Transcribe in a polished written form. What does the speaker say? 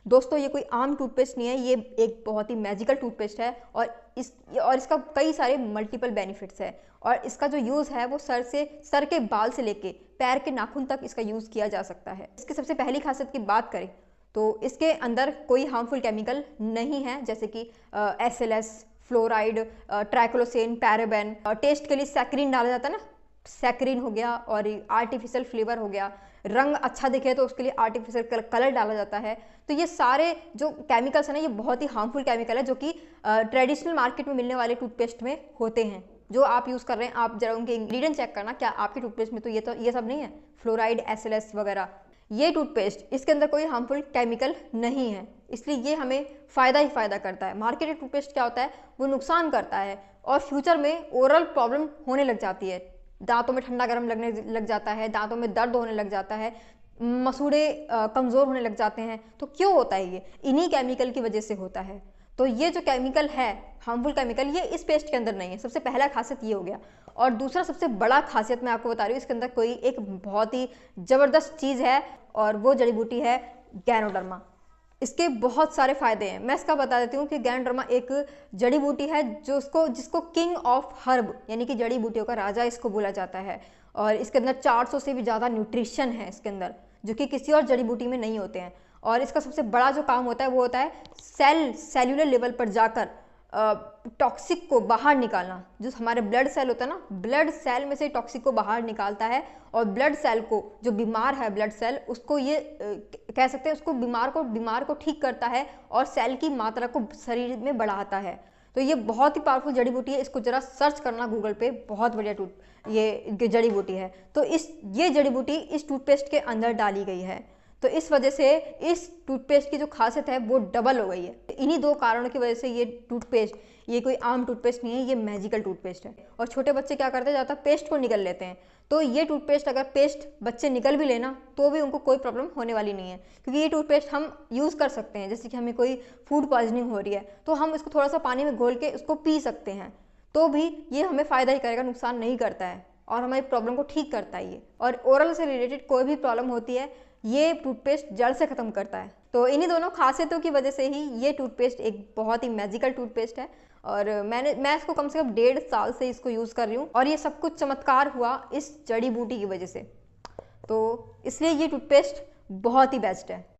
दोस्तों ये कोई आम टूथपेस्ट नहीं है, ये एक बहुत ही मैजिकल टूथपेस्ट है और इसका कई सारे मल्टीपल बेनिफिट्स है। और इसका जो यूज़ है वो सर के बाल से लेके पैर के नाखून तक इसका यूज़ किया जा सकता है। इसकी सबसे पहली खासियत की बात करें तो इसके अंदर कोई हार्मफुल केमिकल नहीं है, जैसे कि SLS, फ्लोराइड, ट्राइक्लोसेन, पैराबेन। टेस्ट के लिए सैक्रिन डाला जाता है ना, सैक्रिन हो गया, और आर्टिफिशियल फ्लेवर हो गया। रंग अच्छा दिखे तो उसके लिए आर्टिफिशियल कलर डाला जाता है। तो ये सारे जो केमिकल्स हैं ना, ये बहुत ही हार्मफुल केमिकल है जो कि ट्रेडिशनल मार्केट में मिलने वाले टूथपेस्ट में होते हैं। जो आप यूज़ कर रहे हैं, आप जरा उनके इंग्रेडिएंट चेक करना, क्या आपके टूथपेस्ट में तो ये सब नहीं है, फ्लोराइड, SLS वगैरह। ये टूथपेस्ट, इसके अंदर कोई हार्मफुल केमिकल नहीं है, इसलिए ये हमें फ़ायदा ही फ़ायदा करता है। मार्केटेड टूथपेस्ट क्या होता है, वो नुकसान करता है और फ्यूचर में ओरल प्रॉब्लम होने लग जाती है। दांतों में ठंडा गर्म लगने लग जाता है, दांतों में दर्द होने लग जाता है, मसूड़े कमज़ोर होने लग जाते हैं। तो क्यों होता है ये? इन्हीं केमिकल की वजह से होता है। तो ये जो केमिकल है, हार्मफुल केमिकल, ये इस पेस्ट के अंदर नहीं है। सबसे पहला खासियत ये हो गया। और दूसरा सबसे बड़ा खासियत मैं आपको बता रही हूँ, इसके अंदर कोई एक बहुत ही ज़बरदस्त चीज़ है और वो जड़ी बूटी है गैनोडर्मा। इसके बहुत सारे फायदे हैं। मैं इसका बता देती हूँ कि गैनोडर्मा एक जड़ी बूटी है जिसको किंग ऑफ हर्ब यानी कि जड़ी बूटियों का राजा इसको बोला जाता है। और इसके अंदर 400 से भी ज़्यादा न्यूट्रिशन है इसके अंदर, जो कि किसी और जड़ी बूटी में नहीं होते हैं। और इसका सबसे बड़ा जो काम होता है वो होता है सेल्यूलर लेवल पर जाकर टॉक्सिक को बाहर निकालना। जो हमारे ब्लड सेल होता है ना, ब्लड सेल में से टॉक्सिक को बाहर निकालता है और ब्लड सेल को, जो बीमार है ब्लड सेल, उसको ये कह सकते हैं, उसको बीमार को ठीक करता है और सेल की मात्रा को शरीर में बढ़ाता है। तो ये बहुत ही पावरफुल जड़ी बूटी है। इसको जरा सर्च करना गूगल पे, बहुत बढ़िया ये जड़ी बूटी है। तो ये जड़ी बूटी इस टूथपेस्ट के अंदर डाली गई है। तो इस वजह से इस टूथपेस्ट की जो खासियत है वो डबल हो गई है। इन्हीं दो कारणों की वजह से ये टूथपेस्ट, ये कोई आम टूथपेस्ट नहीं है, ये मैजिकल टूथपेस्ट है। और छोटे बच्चे क्या करते हैं, ज़्यादा पेस्ट को निकल लेते हैं। तो ये टूथपेस्ट, अगर पेस्ट बच्चे निकल भी लेना तो भी उनको कोई प्रॉब्लम होने वाली नहीं है, क्योंकि ये टूथपेस्ट हम यूज़ कर सकते हैं। जैसे कि हमें कोई फूड पॉइजनिंग हो रही है तो हम इसको थोड़ा सा पानी में घोल के उसको पी सकते हैं, तो भी ये हमें फ़ायदा ही करेगा, नुकसान नहीं करता है और हमारी प्रॉब्लम को ठीक करता है ये। और ओरल से रिलेटेड कोई भी प्रॉब्लम होती है, ये टूथपेस्ट जड़ से ख़त्म करता है। तो इन्हीं दोनों खासियतों की वजह से ही ये टूथपेस्ट एक बहुत ही मैजिकल टूथपेस्ट है। और मैं इसको कम से कम 1.5 साल से इसको यूज़ कर रही हूँ और ये सब कुछ चमत्कार हुआ इस जड़ी बूटी की वजह से। तो इसलिए ये टूथपेस्ट बहुत ही बेस्ट है।